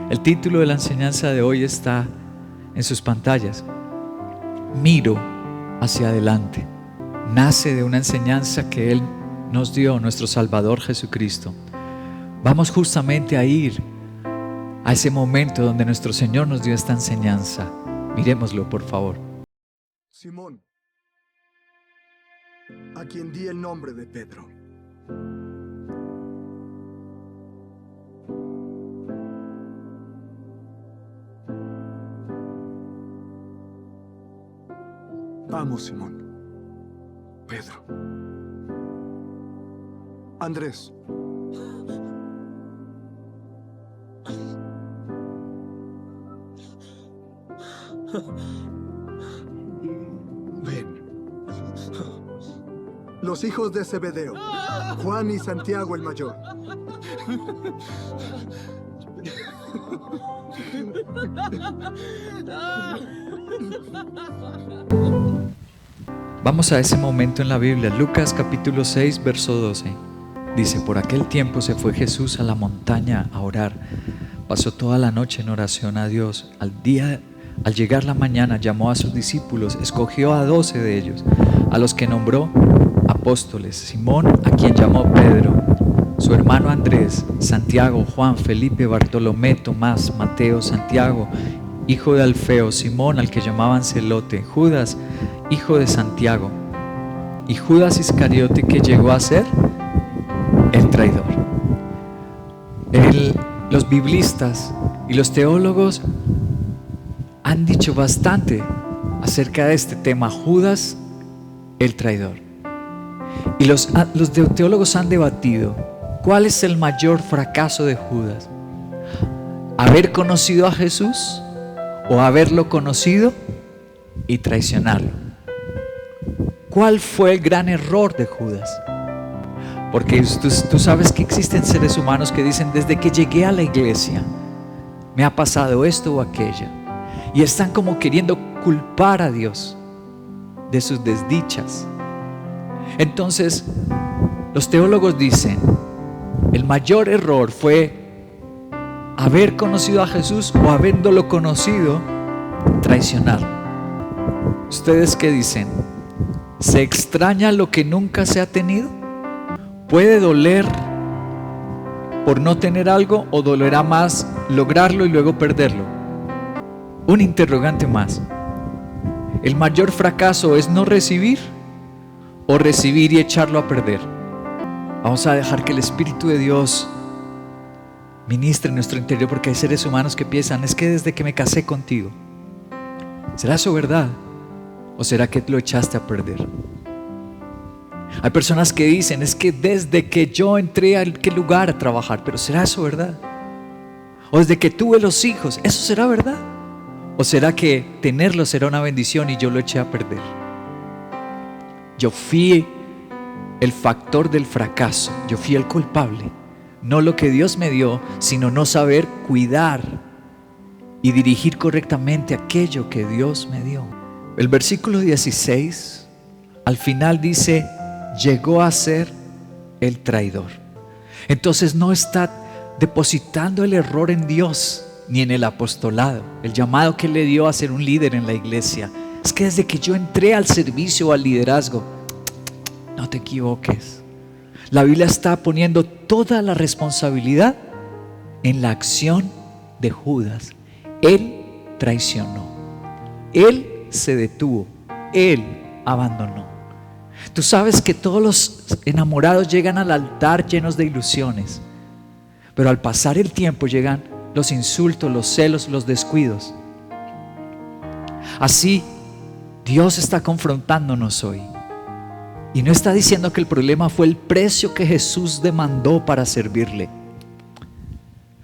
El título de la enseñanza de hoy está en sus pantallas. Miro hacia adelante. Nace de una enseñanza que Él nos dio, nuestro Salvador Jesucristo. Vamos justamente a ir a ese momento donde nuestro Señor nos dio esta enseñanza. Miremoslo, por favor. Simón, a quien di el nombre de Pedro. Vamos, Simón. Pedro. Andrés. Ven. Los hijos de Zebedeo, Juan y Santiago el mayor. Vamos a ese momento en la Biblia, Lucas capítulo 6, verso 12. Dice: por aquel tiempo se fue Jesús a la montaña a orar. Pasó toda la noche en oración a Dios. Al llegar la mañana llamó a sus discípulos, escogió a 12 de ellos, a los que nombró apóstoles: Simón, a quien llamó Pedro, su hermano Andrés, Santiago, Juan, Felipe, Bartolomé, Tomás, Mateo, Santiago, hijo de Alfeo, Simón, al que llamaban Celote, Judas, hijo de Santiago, y Judas Iscariote, que llegó a ser el traidor. Los biblistas y los teólogos han dicho bastante acerca de este tema, Judas el traidor. Y los teólogos han debatido cuál es el mayor fracaso de Judas: haber conocido a Jesús o haberlo conocido y traicionarlo. ¿Cuál fue el gran error de Judas? Porque tú sabes que existen seres humanos que dicen: desde que llegué a la iglesia me ha pasado esto o aquello, y están como queriendo culpar a Dios de sus desdichas. Entonces los teólogos dicen: el mayor error fue haber conocido a Jesús o habiéndolo conocido, traicionarlo. ¿Ustedes qué dicen? ¿Se extraña lo que nunca se ha tenido? ¿Puede doler por no tener algo o dolerá más lograrlo y luego perderlo? Un interrogante más. ¿El mayor fracaso es no recibir o recibir y echarlo a perder? Vamos a dejar que el Espíritu de Dios ministre en nuestro interior, porque hay seres humanos que piensan: es que desde que me casé contigo. ¿Será eso verdad? ¿O será que lo echaste a perder? Hay personas que dicen: es que desde que yo entré a aquel lugar a trabajar. Pero ¿será eso verdad? ¿O desde que tuve los hijos? ¿Eso será verdad? ¿O será que tenerlos será una bendición y yo lo eché a perder? Yo fui el factor del fracaso. Yo fui el culpable. No lo que Dios me dio, sino no saber cuidar y dirigir correctamente aquello que Dios me dio. El versículo 16 al final dice: llegó a ser el traidor. Entonces no está depositando el error en Dios ni en el apostolado, el llamado que le dio a ser un líder en la iglesia. Es que desde que yo entré al servicio o al liderazgo. No te equivoques. La Biblia está poniendo toda la responsabilidad en la acción de Judas. Él traicionó, él se detuvo, él abandonó. Tú sabes que todos los enamorados llegan al altar llenos de ilusiones, pero al pasar el tiempo llegan los insultos, los celos, los descuidos. Así Dios está confrontándonos hoy y no está diciendo que el problema fue el precio que Jesús demandó para servirle.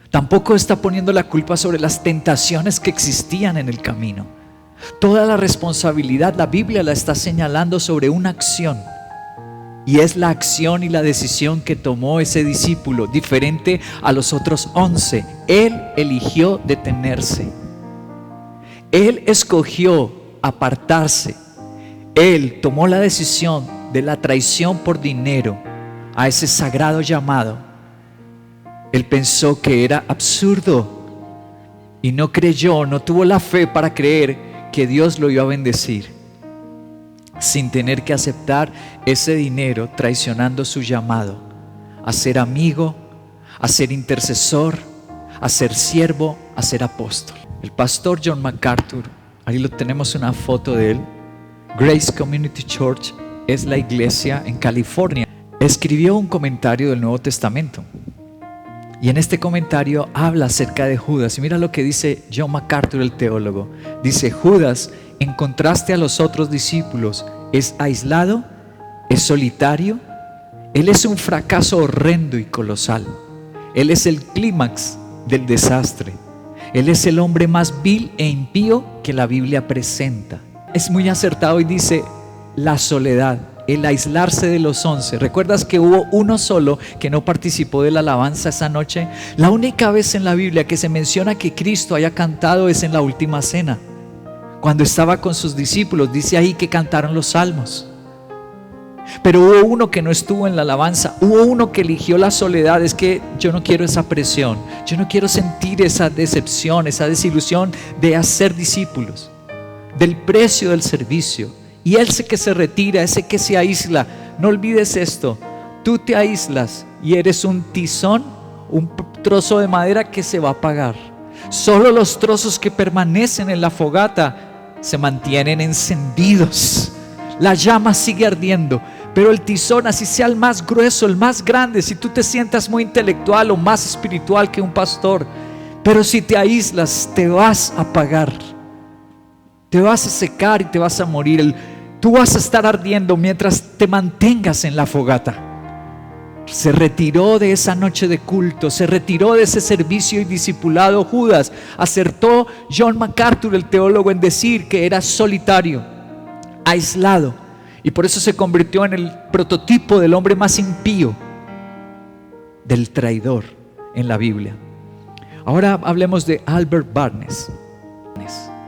Tampoco está poniendo la culpa sobre las tentaciones que existían en el camino. Toda la responsabilidad la Biblia la está señalando sobre una acción, y es la acción y la decisión que tomó ese discípulo, diferente a los otros 11. Él eligió detenerse, él escogió apartarse, él tomó la decisión de la traición por dinero a ese sagrado llamado. Él pensó que era absurdo y no creyó, no tuvo la fe para creer que Dios lo iba a bendecir, sin tener que aceptar ese dinero, traicionando su llamado a ser amigo, a ser intercesor, a ser siervo, a ser apóstol. El pastor John MacArthur, ahí lo tenemos una foto de él. Grace Community Church es la iglesia en California. Escribió un comentario del Nuevo Testamento y en este comentario habla acerca de Judas. Y mira lo que dice John MacArthur, el teólogo. Dice: Judas, en contraste a los otros discípulos, es aislado, es solitario. Él es un fracaso horrendo y colosal. Él es el clímax del desastre. Él es el hombre más vil e impío que la Biblia presenta. Es muy acertado y dice: la soledad, el aislarse de los 11. ¿Recuerdas que hubo uno solo que no participó de la alabanza esa noche? La única vez en la Biblia que se menciona que Cristo haya cantado es en la última cena, cuando estaba con sus discípulos. Dice ahí que cantaron los salmos. Pero hubo uno que no estuvo en la alabanza, hubo uno que eligió la soledad. Es que yo no quiero esa presión, yo no quiero sentir esa decepción, esa desilusión de hacer discípulos, del precio del servicio. Y ese que se retira, ese que se aísla, no olvides esto: tú te aíslas y eres un tizón, un trozo de madera que se va a apagar. Solo los trozos que permanecen en la fogata se mantienen encendidos. La llama sigue ardiendo, pero el tizón, así sea el más grueso, el más grande, si tú te sientas muy intelectual o más espiritual que un pastor, pero si te aíslas, te vas a apagar, te vas a secar y te vas a morir. Tú vas a estar ardiendo mientras te mantengas en la fogata. Se retiró de esa noche de culto, se retiró de ese servicio y discipulado Judas. Acertó John MacArthur, el teólogo, en decir que era solitario, aislado, y por eso se convirtió en el prototipo del hombre más impío, del traidor en la Biblia. Ahora hablemos de Albert Barnes,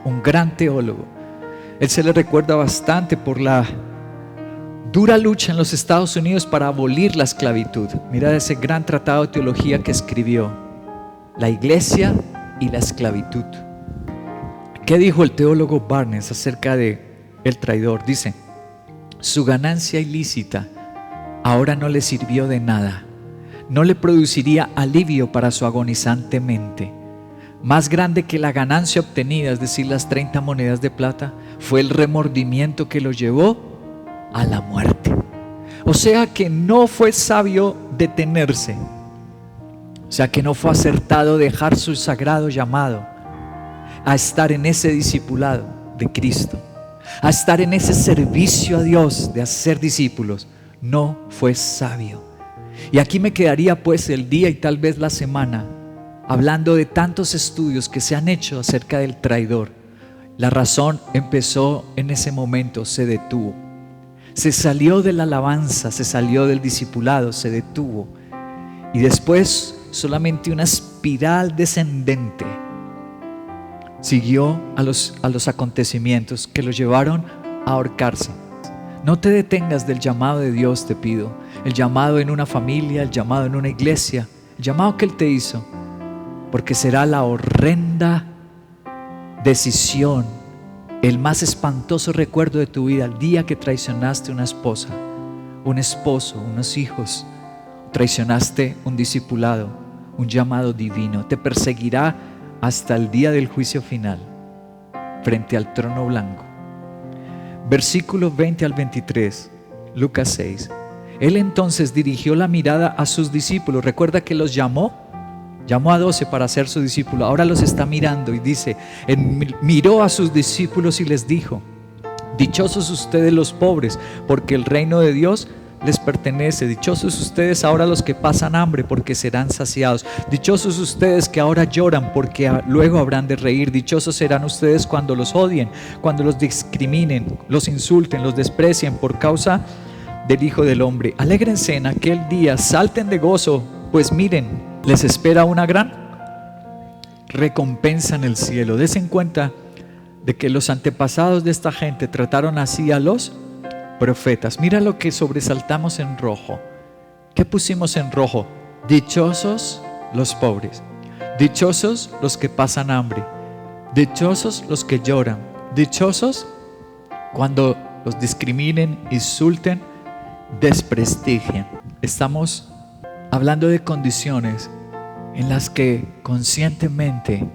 un gran teólogo. Él se le recuerda bastante por la dura lucha en los Estados Unidos para abolir la esclavitud. Mira ese gran tratado de teología que escribió, La Iglesia y la Esclavitud. ¿Qué dijo el teólogo Barnes acerca de el traidor? Dice: su ganancia ilícita ahora no le sirvió de nada, no le produciría alivio para su agonizante mente. Más grande que la ganancia obtenida, es decir, las 30 monedas de plata, fue el remordimiento que lo llevó a la muerte. O sea que no fue sabio detenerse, o sea que no fue acertado dejar su sagrado llamado a estar en ese discipulado de Cristo, a estar en ese servicio a Dios de hacer discípulos. No fue sabio. Y aquí me quedaría pues el día y tal vez la semana hablando de tantos estudios que se han hecho acerca del traidor. La razón empezó en ese momento, se detuvo. Se salió de la alabanza, se salió del discipulado, se detuvo. Y después solamente una espiral descendente siguió a los acontecimientos que lo llevaron a ahorcarse. No te detengas del llamado de Dios, te pido. El llamado en una familia, el llamado en una iglesia, el llamado que Él te hizo. Porque será la horrenda decisión, el más espantoso recuerdo de tu vida, el día que traicionaste una esposa, un esposo, unos hijos, traicionaste un discipulado, un llamado divino. Te perseguirá hasta el día del juicio final, frente al trono blanco. Versículos 20 al 23, Lucas 6. Él entonces dirigió la mirada a sus discípulos. Recuerda que los llamó a 12 para ser su discípulo. Ahora los está mirando y dice: miró a sus discípulos y les dijo: dichosos ustedes los pobres, porque el reino de Dios les pertenece. Dichosos ustedes ahora los que pasan hambre, porque serán saciados. Dichosos ustedes que ahora lloran, porque luego habrán de reír. Dichosos serán ustedes cuando los odien, cuando los discriminen, los insulten, los desprecien por causa del Hijo del Hombre. Alégrense en aquel día, salten de gozo, pues miren, les espera una gran recompensa en el cielo. Des en cuenta de que los antepasados de esta gente trataron así a los profetas. Mira lo que sobresaltamos en rojo. ¿Qué pusimos en rojo? Dichosos los pobres, dichosos los que pasan hambre, Dichosos los que lloran. Dichosos cuando los discriminen, insulten, desprestigien. Estamos hablando de condiciones en las que conscientemente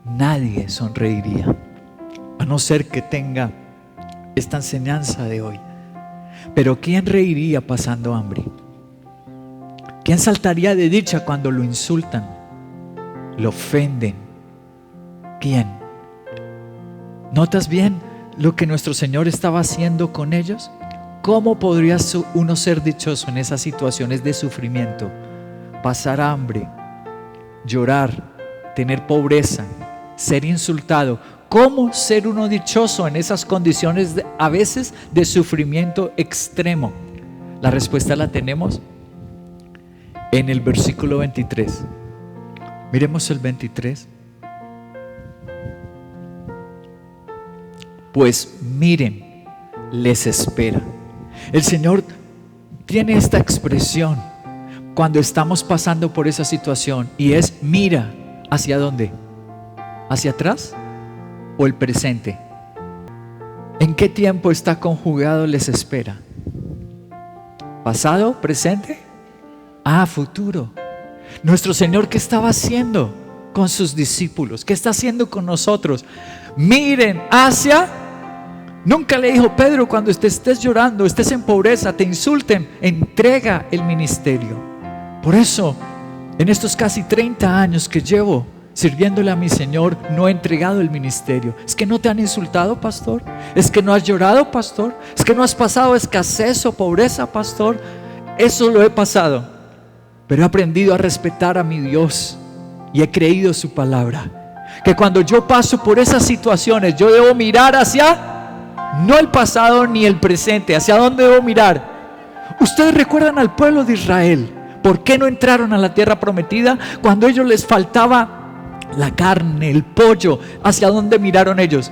nadie sonreiría, a no ser que tenga esta enseñanza de hoy. Pero ¿quién reiría pasando hambre? ¿Quién saltaría de dicha cuando lo insultan, lo ofenden? ¿Quién? ¿Notas bien lo que nuestro Señor estaba haciendo con ellos? ¿Cómo podría uno ser dichoso en esas situaciones de sufrimiento? Pasar hambre, llorar, tener pobreza, ser insultado. ¿Cómo ser uno dichoso en esas condiciones a veces de sufrimiento extremo? La respuesta la tenemos en el versículo 23. Miremos el 23. Pues miren, les espera. El Señor tiene esta expresión cuando estamos pasando por esa situación, y es: mira, ¿hacia dónde? ¿Hacia atrás o el presente? ¿En qué tiempo está conjugado les espera? ¿Pasado? ¿Presente? Futuro. Nuestro Señor, ¿qué estaba haciendo con sus discípulos? ¿Qué está haciendo con nosotros? Miren hacia. Nunca le dijo: Pedro, cuando estés llorando, estés en pobreza, te insulten, entrega el ministerio. Por eso, en estos casi 30 años que llevo sirviéndole a mi Señor, no he entregado el ministerio. ¿Es que no te han insultado, pastor? ¿Es que no has llorado, pastor? ¿Es que no has pasado escasez o pobreza, pastor? Eso lo he pasado, pero he aprendido a respetar a mi Dios y he creído su palabra, que cuando yo paso por esas situaciones, yo debo mirar hacia, no el pasado ni el presente. ¿Hacia dónde debo mirar? Ustedes recuerdan al pueblo de Israel. ¿Por qué no entraron a la tierra prometida? Cuando a ellos les faltaba la carne, el pollo. ¿Hacia dónde miraron ellos?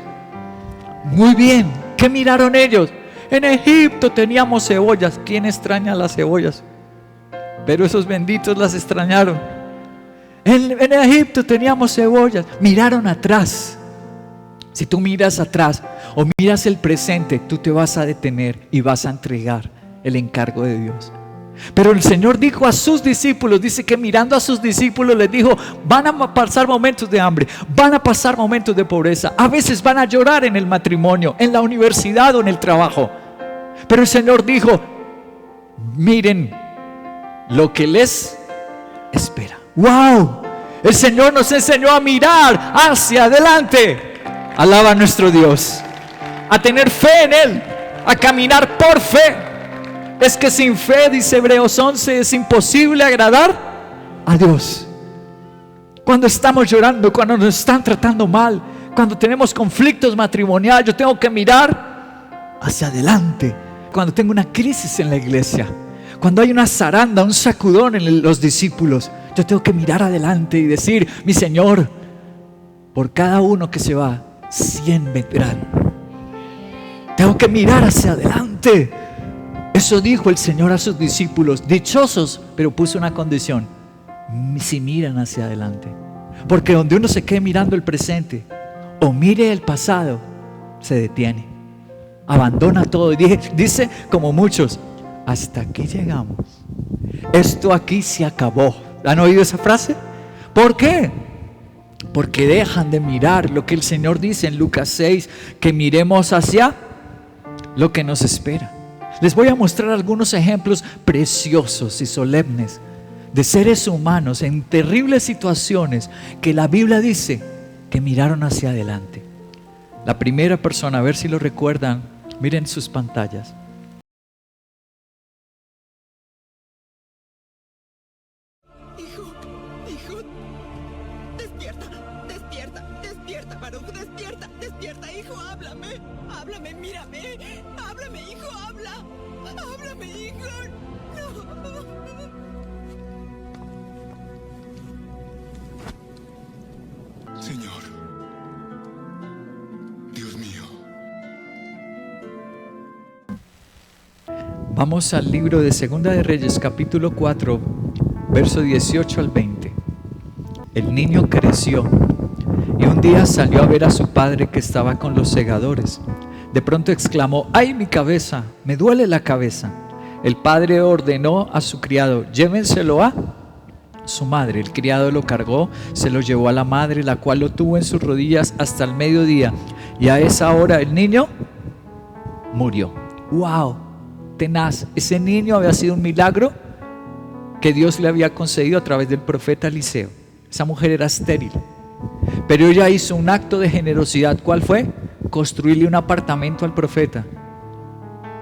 Muy bien, ¿qué miraron ellos? En Egipto teníamos cebollas. ¿Quién extraña las cebollas? Pero esos benditos las extrañaron. En Egipto teníamos cebollas. Miraron atrás. Si tú miras atrás o miras el presente, tú te vas a detener y vas a entregar el encargo de Dios. Pero el Señor dijo a sus discípulos, dice que mirando a sus discípulos les dijo: van a pasar momentos de hambre, van a pasar momentos de pobreza, a veces van a llorar en el matrimonio, en la universidad o en el trabajo. Pero el Señor dijo: miren lo que les espera. ¡Wow! El Señor nos enseñó a mirar hacia adelante. Alaba a nuestro Dios, a tener fe en Él, a caminar por fe. Es que sin fe, dice Hebreos 11, es imposible agradar a Dios. Cuando estamos llorando, cuando nos están tratando mal, cuando tenemos conflictos matrimoniales, yo tengo que mirar hacia adelante. Cuando tengo una crisis en la iglesia, cuando hay una zaranda, un sacudón en los discípulos, yo tengo que mirar adelante y decir: mi Señor, por cada uno que se va, 100 vendrán. Tengo que mirar hacia adelante. Eso dijo el Señor a sus discípulos: dichosos, pero puso una condición: si miran hacia adelante. Porque donde uno se quede mirando el presente o mire el pasado, se detiene, abandona todo. Y dice como muchos: hasta aquí llegamos, esto aquí se acabó. ¿Han oído esa frase? ¿Por qué? Porque dejan de mirar lo que el Señor dice en Lucas 6, que miremos hacia lo que nos espera. Les voy a mostrar algunos ejemplos preciosos y solemnes de seres humanos en terribles situaciones que la Biblia dice que miraron hacia adelante. La primera persona, a ver si lo recuerdan, miren sus pantallas. Hijo, despierta, Baruch, despierta, hijo, háblame, mírame, háblame, hijo, háblame, hijo, no. Señor, Dios mío. Vamos al libro de Segunda de Reyes, capítulo 4, verso 18 al 20. El niño creció y un día salió a ver a su padre que estaba con los segadores. De pronto exclamó: ¡ay, mi cabeza! Me duele la cabeza. El padre ordenó a su criado: llévenselo a su madre. El criado lo cargó, se lo llevó a la madre, la cual lo tuvo en sus rodillas hasta el mediodía. Y a esa hora el niño murió. ¡Wow! Tenaz. Ese niño había sido un milagro que Dios le había concedido a través del profeta Eliseo. Esa mujer era estéril, pero ella hizo un acto de generosidad. ¿Cuál fue? Construirle un apartamento al profeta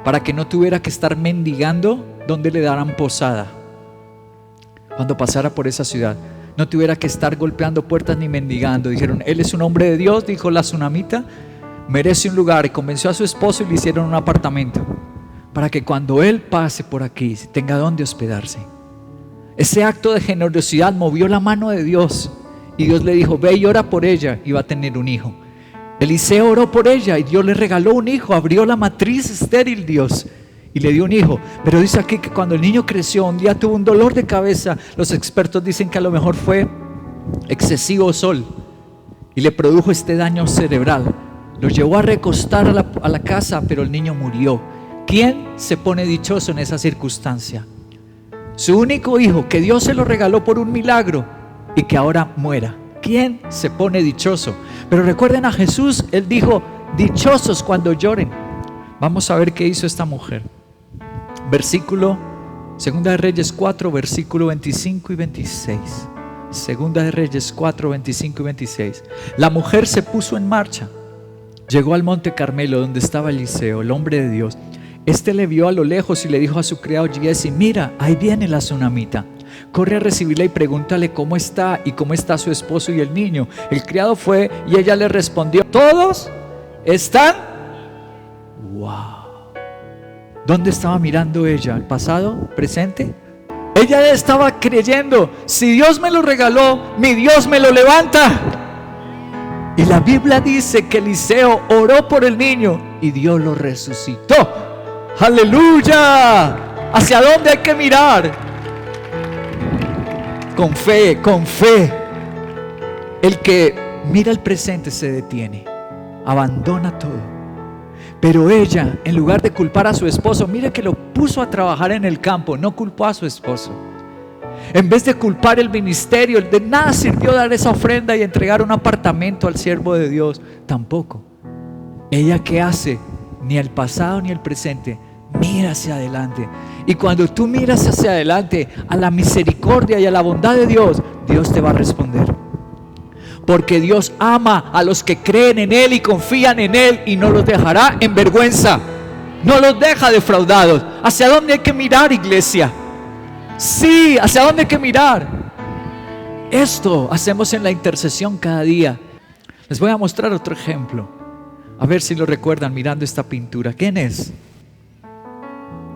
para que no tuviera que estar mendigando donde le daran posada cuando pasara por esa ciudad. No tuviera que estar golpeando puertas ni mendigando. Dijeron: él es un hombre de Dios, dijo la tsunamita, merece un lugar. Y convenció a su esposo y le hicieron un apartamento para que cuando él pase por aquí tenga donde hospedarse. Ese acto de generosidad movió la mano de Dios, y Dios le dijo: ve y ora por ella, y va a tener un hijo. Eliseo oró por ella y Dios le regaló un hijo. Abrió la matriz estéril Dios y le dio un hijo. Pero dice aquí que cuando el niño creció, un día tuvo un dolor de cabeza. Los expertos dicen que a lo mejor fue excesivo sol y le produjo este daño cerebral. Lo llevó a recostar a la casa, pero el niño murió. ¿Quién se pone dichoso en esa circunstancia? Su único hijo, que Dios se lo regaló por un milagro, y que ahora muera. ¿Quién se pone dichoso? Pero recuerden a Jesús, Él dijo: dichosos cuando lloren. Vamos a ver qué hizo esta mujer. Versículo, Segunda de Reyes 4, versículo 25 y 26. Segunda de Reyes 4, 25 y 26. La mujer se puso en marcha. Llegó al monte Carmelo, donde estaba Eliseo, el hombre de Dios. Este le vio a lo lejos y le dijo a su criado Giesi: mira, ahí viene la tsunamita. Corre a recibirla y pregúntale cómo está y cómo está su esposo y el niño. El criado fue y ella le respondió: todos están. ¡Wow! ¿Dónde estaba mirando ella? ¿El pasado? ¿Presente? Ella estaba creyendo: si Dios me lo regaló, mi Dios me lo levanta. Y la Biblia dice que Eliseo oró por el niño y Dios lo resucitó. ¡Aleluya! ¿Hacia dónde hay que mirar? Con fe, con fe. El que mira el presente se detiene, abandona todo. Pero ella, en lugar de culpar a su esposo, mire que lo puso a trabajar en el campo, no culpó a su esposo. En vez de culpar el ministerio, de nada sirvió dar esa ofrenda y entregar un apartamento al siervo de Dios, tampoco. Ella, ¿qué hace? Ni el pasado ni el presente, mira hacia adelante. Y cuando tú miras hacia adelante a la misericordia y a la bondad de Dios, Dios te va a responder. Porque Dios ama a los que creen en Él y confían en Él, y no los dejará en vergüenza, no los deja defraudados. ¿Hacia dónde hay que mirar, iglesia? Sí, ¿hacia dónde hay que mirar? Esto hacemos en la intercesión cada día. Les voy a mostrar otro ejemplo, a ver si lo recuerdan mirando esta pintura. ¿Quién es?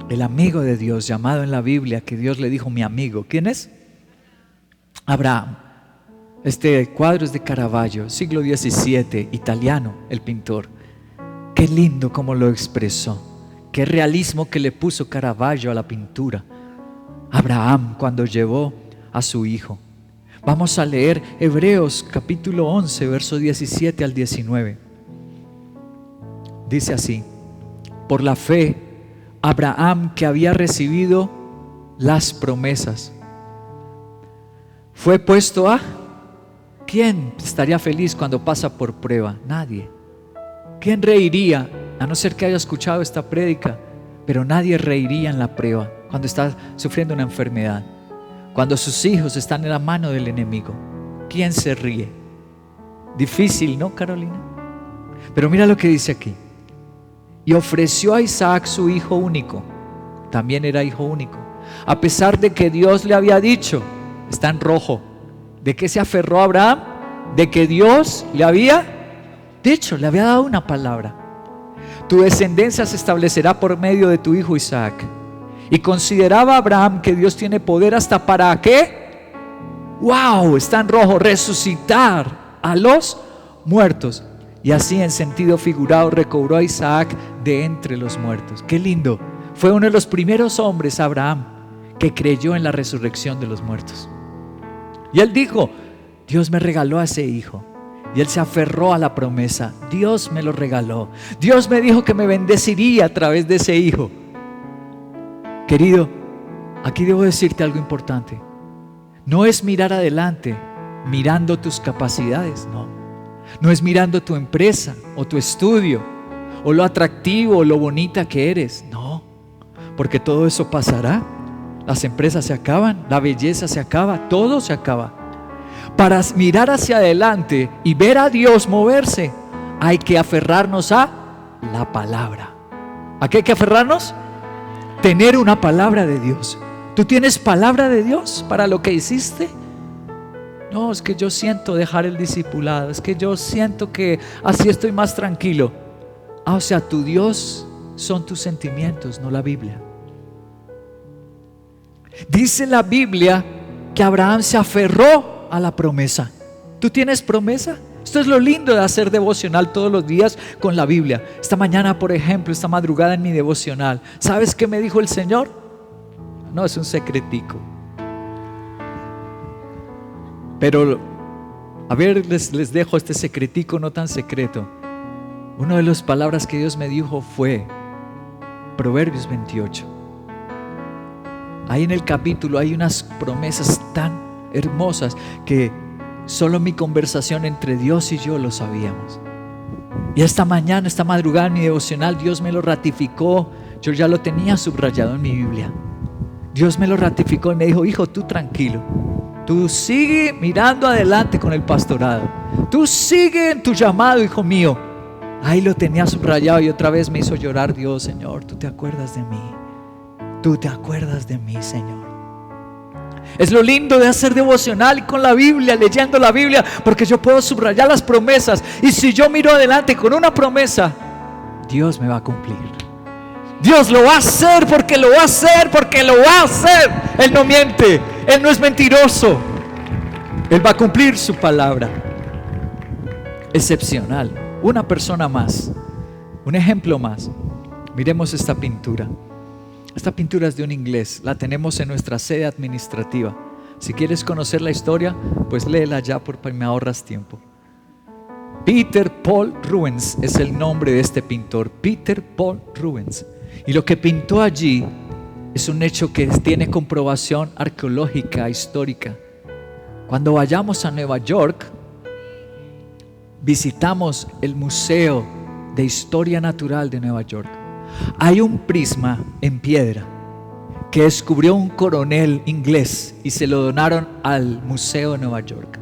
El amigo de Dios, llamado en la Biblia, que Dios le dijo: mi amigo. ¿Quién es? Abraham. Este cuadro es de Caravaggio, siglo XVII, italiano, el pintor. Qué lindo cómo lo expresó, qué realismo que le puso Caravaggio a la pintura. Abraham, cuando llevó a su hijo. Vamos a leer Hebreos capítulo 11, verso 17 al 19. Dice así: por la fe, Abraham, que había recibido las promesas, fue puesto a... ¿Quién estaría feliz cuando pasa por prueba? Nadie. ¿Quién reiría? A no ser que haya escuchado esta prédica, pero nadie reiría en la prueba, cuando está sufriendo una enfermedad, cuando sus hijos están en la mano del enemigo. ¿Quién se ríe? Difícil, ¿no, Carolina? Pero mira lo que dice aquí: y ofreció a Isaac su hijo único. También era hijo único, a pesar de que Dios le había dicho. Está en rojo. ¿De qué se aferró Abraham? De que Dios le había dicho, le había dado una palabra: tu descendencia se establecerá por medio de tu hijo Isaac. Y consideraba Abraham que Dios tiene poder hasta para ¿qué? ¡Wow! Está en rojo. Resucitar a los muertos. Y así, en sentido figurado, recobró a Isaac de entre los muertos. ¡Qué lindo! Fue uno de los primeros hombres, Abraham, que creyó en la resurrección de los muertos. Y él dijo: Dios me regaló a ese hijo. Y él se aferró a la promesa. Dios me lo regaló. Dios me dijo que me bendeciría a través de ese hijo. Querido, aquí debo decirte algo importante. No es mirar adelante mirando tus capacidades, no. No es mirando tu empresa o tu estudio o lo atractivo o lo bonita que eres, no. Porque todo eso pasará. Las empresas se acaban, la belleza se acaba, todo se acaba. Para mirar hacia adelante y ver a Dios moverse, hay que aferrarnos a la palabra. ¿A qué hay que aferrarnos? Tener una palabra de Dios. ¿Tú tienes palabra de Dios para lo que hiciste? No, es que yo siento dejar el discipulado, es que yo siento que así estoy más tranquilo. O sea, tu Dios son tus sentimientos, no la Biblia. Dice la Biblia que Abraham se aferró a la promesa. ¿Tú tienes promesa? Esto es lo lindo de hacer devocional todos los días con la Biblia. Esta mañana, por ejemplo, esta madrugada en mi devocional, ¿sabes qué me dijo el Señor? No, es un secretico. Pero, a ver, les dejo este secretico no tan secreto. Una de las palabras que Dios me dijo fue Proverbios 28. Ahí en el capítulo hay unas promesas tan hermosas que solo mi conversación entre Dios y yo lo sabíamos. Y esta mañana, esta madrugada en mi devocional, Dios me lo ratificó. Yo ya lo tenía subrayado en mi Biblia. Dios me lo ratificó y me dijo: hijo, tú tranquilo, tú sigue mirando adelante con el pastorado, tú sigue en tu llamado, hijo mío. Ahí lo tenía subrayado y otra vez me hizo llorar Dios. Señor, tú te acuerdas de mí, tú te acuerdas de mí, Señor. Es lo lindo de hacer devocional y con la Biblia, leyendo la Biblia, porque yo puedo subrayar las promesas. Y si yo miro adelante con una promesa, Dios me va a cumplir. Dios lo va a hacer porque lo va a hacer, porque lo va a hacer. Él no miente, Él no es mentiroso. Él va a cumplir su palabra. Excepcional. Una persona más, un ejemplo más. Miremos esta pintura. Esta pintura es de un inglés, la tenemos en nuestra sede administrativa. Si quieres conocer la historia, pues léela ya porque me ahorras tiempo. Peter Paul Rubens es el nombre de este pintor, Peter Paul Rubens. Y lo que pintó allí es un hecho que tiene comprobación arqueológica, histórica. Cuando vayamos a Nueva York, visitamos el Museo de Historia Natural de Nueva York. Hay un prisma en piedra que descubrió un coronel inglés y se lo donaron al Museo de Nueva York,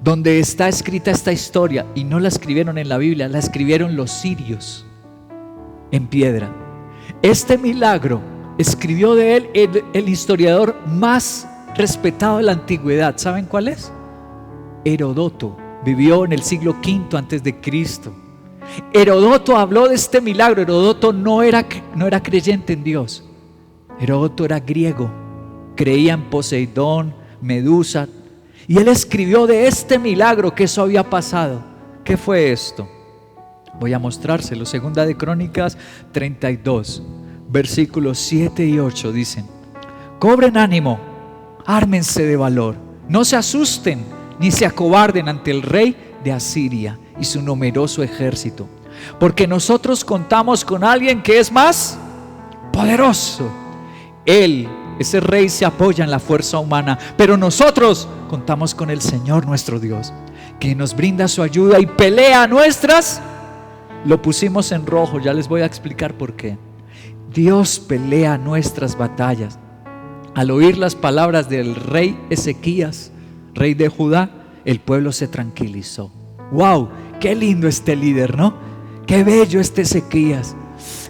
donde está escrita esta historia, y no la escribieron en la Biblia, la escribieron los sirios en piedra. Este milagro escribió de él el historiador más respetado de la antigüedad. ¿Saben cuál es? Heródoto. Vivió en el siglo V antes de Cristo. Heródoto habló de este milagro. Heródoto no era creyente en Dios. Heródoto era griego, creía en Poseidón, Medusa, y él escribió de este milagro, que eso había pasado. ¿Qué fue esto? Voy a mostrárselo. Segunda de Crónicas 32, versículos 7 y 8 dicen: cobren ánimo, ármense de valor, no se asusten ni se acobarden ante el rey de Asiria y su numeroso ejército, porque nosotros contamos con alguien que es más poderoso. Él, ese rey, se apoya en la fuerza humana, pero nosotros contamos con el Señor nuestro Dios, que nos brinda su ayuda y pelea nuestras. Lo pusimos en rojo, ya les voy a explicar por qué. Dios pelea nuestras batallas. Al oír las palabras del rey Ezequías, rey de Judá, el pueblo se tranquilizó. ¡Wow! ¡Qué lindo este líder!, ¿no? ¡Qué bello este Ezequías!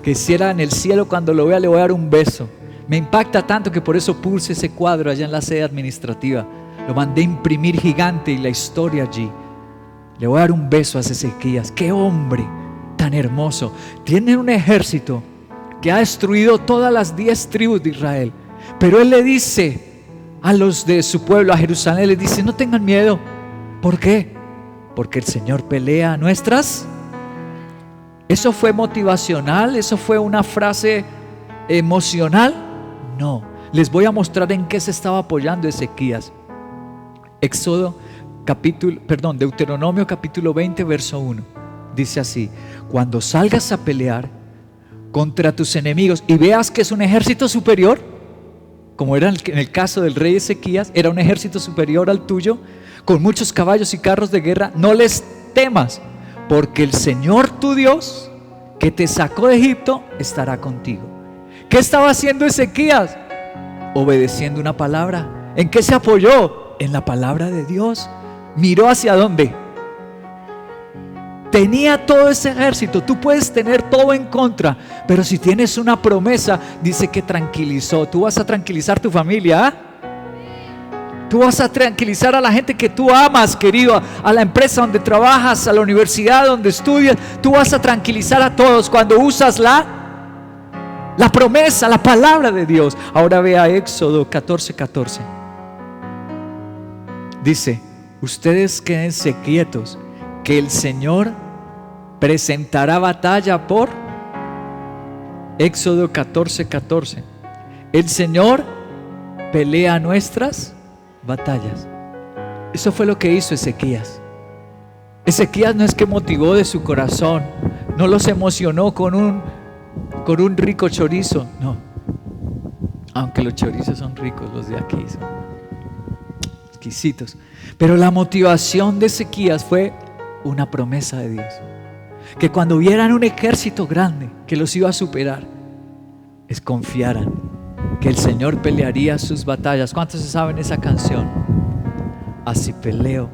Quisiera en el cielo, cuando lo vea, le voy a dar un beso. Me impacta tanto que por eso puse ese cuadro allá en la sede administrativa. Lo mandé a imprimir gigante y la historia allí. Le voy a dar un beso a ese Ezequías. ¡Qué hombre tan hermoso! Tiene un ejército que ha destruido todas las 10 tribus de Israel. Pero él le dice a los de su pueblo, a Jerusalén, les dice: no tengan miedo. ¿Por qué? Porque el Señor pelea nuestras. ¿Eso fue motivacional? ¿Eso fue una frase emocional? No. Les voy a mostrar en qué se estaba apoyando Ezequías. Éxodo Deuteronomio capítulo 20, verso 1. Dice así: cuando salgas a pelear contra tus enemigos y veas que es un ejército superior, como era en el caso del rey Ezequías, era un ejército superior al tuyo, con muchos caballos y carros de guerra, no les temas, porque el Señor tu Dios, que te sacó de Egipto, estará contigo. ¿Qué estaba haciendo Ezequías? Obedeciendo una palabra. ¿En qué se apoyó? En la palabra de Dios. ¿Miró hacia dónde? Tenía todo ese ejército. Tú puedes tener todo en contra, pero si tienes una promesa, dice que tranquilizó. Tú vas a tranquilizar tu familia, ¿ah? Tú vas a tranquilizar a la gente que tú amas, querido, a la empresa donde trabajas, a la universidad donde estudias. Tú vas a tranquilizar a todos cuando usas la promesa, la palabra de Dios. Ahora vea Éxodo 14:14. Dice: ustedes quédense quietos, que el Señor presentará batalla por... Éxodo 14:14. El Señor pelea nuestras batallas. Eso fue lo que hizo Ezequías. Ezequías no es que motivó de su corazón, no los emocionó con un rico chorizo, no. Aunque los chorizos son ricos, los de aquí son exquisitos. Pero la motivación de Ezequías fue una promesa de Dios, que cuando vieran un ejército grande que los iba a superar, confiaran que el Señor pelearía sus batallas. ¿Cuántos se saben esa canción? Así peleo.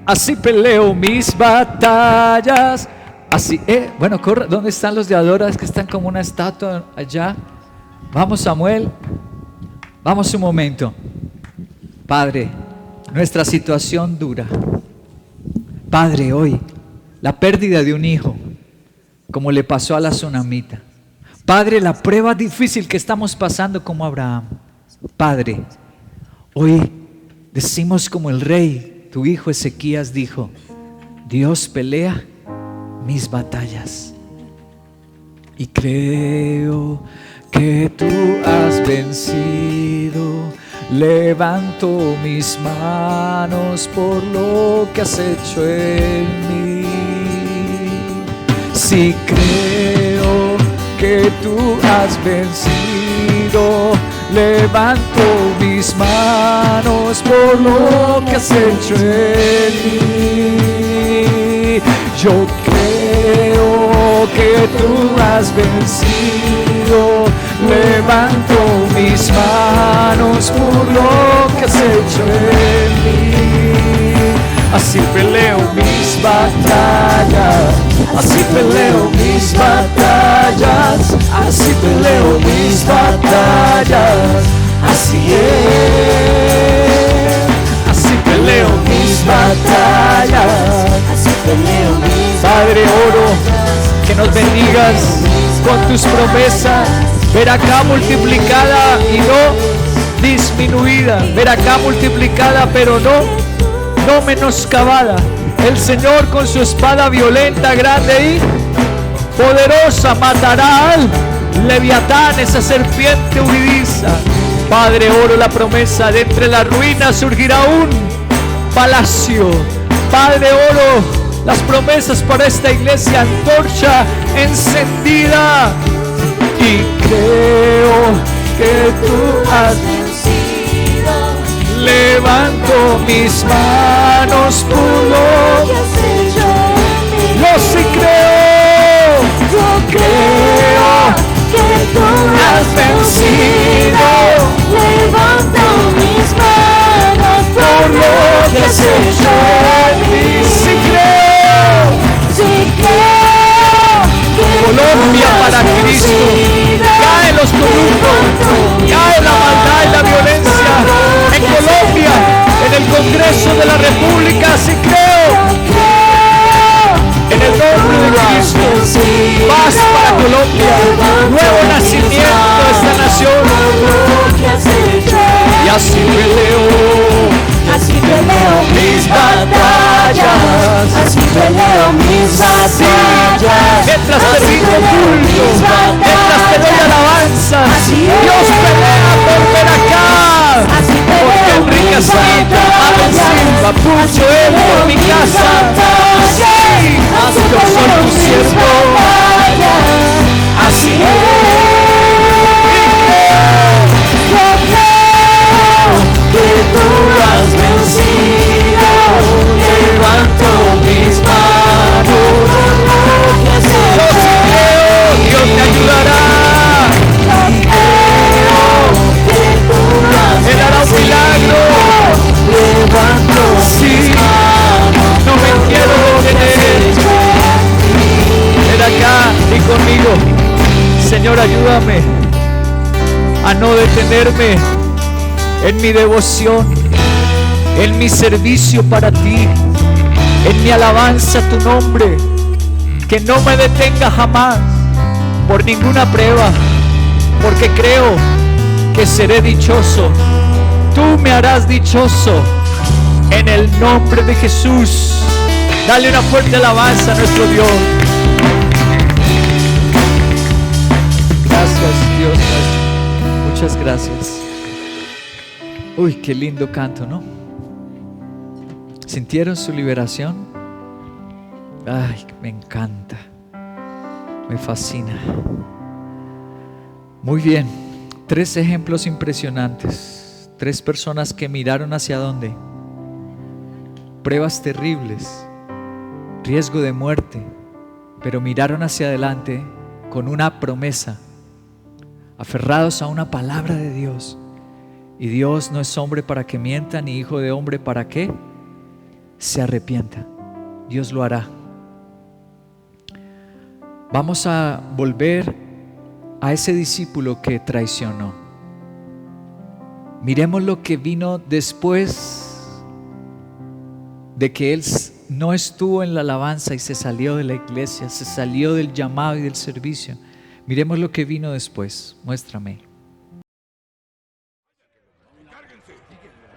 Así peleo mis batallas. Así, bueno, corre. ¿Dónde están los de Adoras que están como una estatua allá? Vamos, Samuel. Vamos un momento. Padre, nuestra situación dura. Padre, hoy la pérdida de un hijo, como le pasó a la tsunamita. Padre, la prueba difícil que estamos pasando como Abraham. Padre, hoy decimos como el rey, tu hijo Ezequías dijo: Dios pelea mis batallas. Y creo que tú has vencido. Levanto mis manos por lo que has hecho en mí. Si creo que tú has vencido, levanto mis manos por lo que has hecho en mí. Yo creo que tú has vencido, levanto mis manos por lo que has hecho en mí. Así peleo mis batallas, así peleo mis batallas, así peleo mis batallas, así es. Así peleo mis batallas, así peleo mis batallas. Padre, oro que nos bendigas con tus promesas. Ver acá multiplicada y no disminuida. Ver acá multiplicada pero no menoscabada. El Señor con su espada violenta, grande y poderosa matará al Leviatán, esa serpiente huidiza. Padre, oro la promesa de entre las ruinas surgirá un palacio. Padre, oro las promesas para esta iglesia, antorcha encendida. Y creo que tú has vencido. Levanto mis manos por lo que has hecho en mí. Yo sí creo. Yo creo que tú has vencido. Levanto mis manos por lo que has hecho en mí. Sí creo. Sí creo. Colombia para Cristo. Caen los corruptos, cae la maldad y la violencia en Colombia, en el Congreso de la República. Sí creo. En el nombre de Cristo, paz para Colombia, nuevo nacimiento de esta nación. Y así peleo mis batallas, así peleo mis batallas. Mientras te rindo culto, mientras te doy alabanza, Dios pelea Yo por mi casa, yo soy tu siervo. Así que tú has vencido, levanto mis manos, Dios te ayudará. Él hará un milagro. levanto Sí, no me quiero detener. Ven acá y conmigo. Señor, ayúdame a no detenerme en mi devoción, en mi servicio para ti, en mi alabanza a tu nombre. Que no me detenga jamás por ninguna prueba, porque creo que seré dichoso. Tú me harás dichoso en el nombre de Jesús. Dale una fuerte alabanza a nuestro Dios. Gracias, Dios nuestro. Muchas gracias. Uy, qué lindo canto, ¿no? ¿Sintieron su liberación? Ay, me encanta. Me fascina. Muy bien. 3 ejemplos impresionantes. 3 personas que miraron hacia dónde. Pruebas terribles, riesgo de muerte, pero miraron hacia adelante con una promesa, aferrados a una palabra de Dios. Y Dios no es hombre para que mienta, ni hijo de hombre para que se arrepienta. Dios lo hará. Vamos a volver a ese discípulo que traicionó. Miremos lo que vino después de que él no estuvo en la alabanza y se salió de la iglesia, se salió del llamado y del servicio. Miremos lo que vino después. Muéstrame. ¡Cárguense!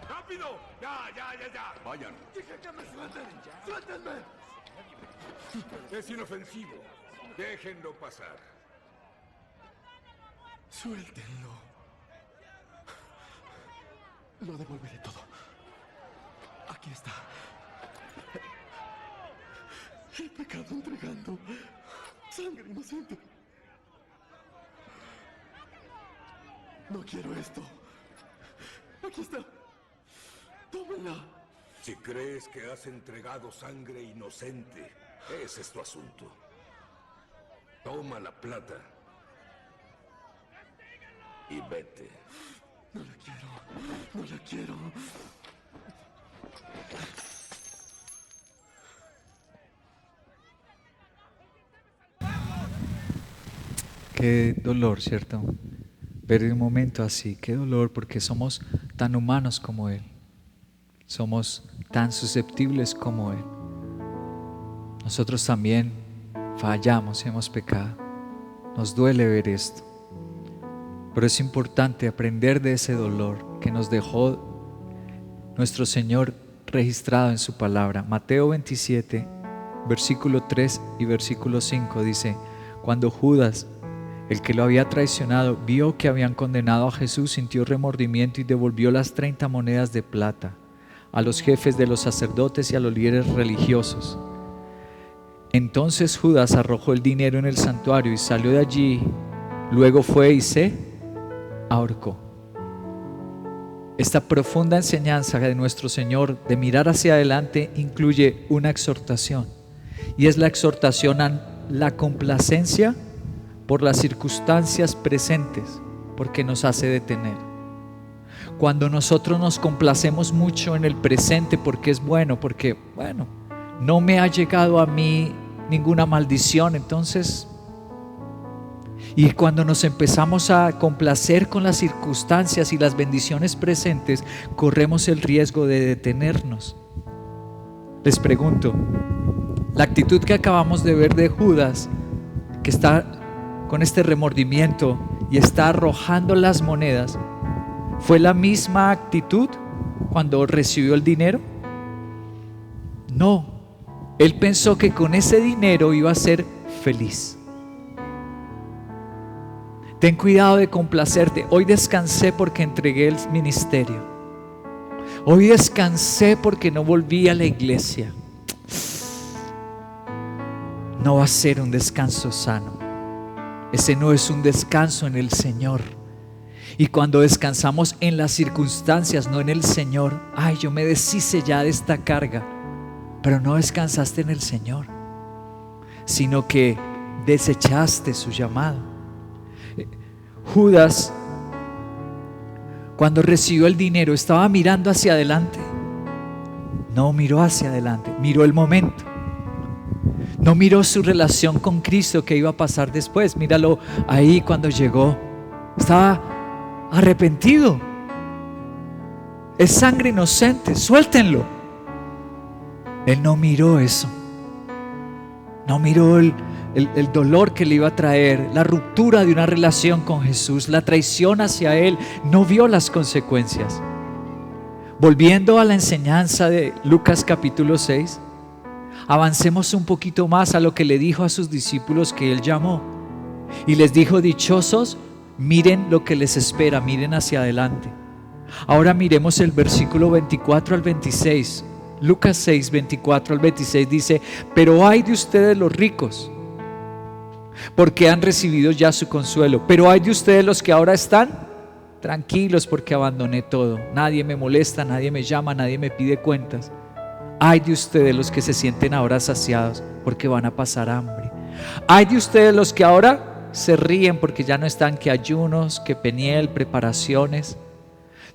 ¡Rápido! ¡Ya! ¡Vayan! ¡Dije que me suelten! ¡Suéltenme! Es inofensivo. Déjenlo pasar. Suéltenlo. Lo devolveré todo. Aquí está. He pecado entregando sangre inocente. No quiero esto. Aquí está. Tómela. Si crees que has entregado sangre inocente, ese es tu asunto. Toma la plata y vete. No la quiero. No la quiero. Qué dolor, ¿cierto? Ver un momento así, qué dolor, porque somos tan humanos como Él. Somos tan susceptibles como Él. Nosotros también fallamos, hemos pecado. Nos duele ver esto. Pero es importante aprender de ese dolor que nos dejó nuestro Señor registrado en su palabra. Mateo 27, versículo 3 y versículo 5 dice: cuando Judas, el que lo había traicionado, vio que habían condenado a Jesús, sintió remordimiento y devolvió las 30 monedas de plata a los jefes de los sacerdotes y a los líderes religiosos. Entonces Judas arrojó el dinero en el santuario y salió de allí. Luego fue y se ahorcó. Esta profunda enseñanza de nuestro Señor de mirar hacia adelante incluye una exhortación, y es la exhortación a la complacencia por las circunstancias presentes, porque nos hace detener. Cuando nosotros nos complacemos mucho en el presente porque es bueno, porque no me ha llegado a mí ninguna maldición, entonces, y cuando nos empezamos a complacer con las circunstancias y las bendiciones presentes, corremos el riesgo de detenernos. Les pregunto, la actitud que acabamos de ver de Judas, que está con este remordimiento y está arrojando las monedas, ¿fue la misma actitud cuando recibió el dinero? No, él pensó que con ese dinero iba a ser feliz. Ten cuidado de complacerte. Hoy descansé porque entregué el ministerio. Hoy descansé porque no volví a la iglesia. No va a ser un descanso sano. Ese no es un descanso en el Señor. Y cuando descansamos en las circunstancias, no en el Señor, ay, yo me deshice ya de esta carga, pero no descansaste en el Señor, sino que desechaste su llamado. Judas, cuando recibió el dinero, estaba mirando hacia adelante. No miró hacia adelante, miró el momento. No miró su relación con Cristo que iba a pasar después. Míralo ahí cuando llegó. Estaba arrepentido. Es sangre inocente, suéltenlo. Él no miró eso. No miró el dolor que le iba a traer, la ruptura de una relación con Jesús, la traición hacia Él. No vio las consecuencias. Volviendo a la enseñanza de Lucas capítulo 6, avancemos un poquito más a lo que le dijo a sus discípulos que Él llamó. Y les dijo: dichosos, miren lo que les espera, miren hacia adelante. Ahora miremos el versículo 24 al 26. Lucas 6, 24 al 26 dice: pero ay de ustedes los ricos, porque han recibido ya su consuelo. Pero ay de ustedes los que ahora están tranquilos, porque abandoné todo. Nadie me molesta, nadie me llama, nadie me pide cuentas. Ay de ustedes los que se sienten ahora saciados, porque van a pasar hambre. Ay de ustedes los que ahora se ríen, porque ya no están que ayunos, que peniel, preparaciones.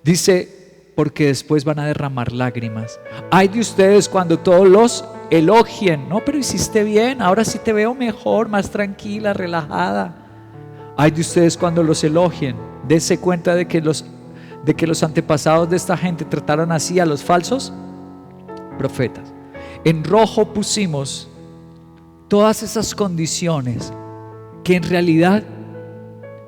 Dice: porque después van a derramar lágrimas. Ay de ustedes cuando todos los elogien. No, pero hiciste bien, ahora sí te veo mejor, más tranquila, relajada. Ay de ustedes cuando los elogien. Dense cuenta de que los antepasados de esta gente trataron así a los falsos profetas. En rojo pusimos todas esas condiciones que en realidad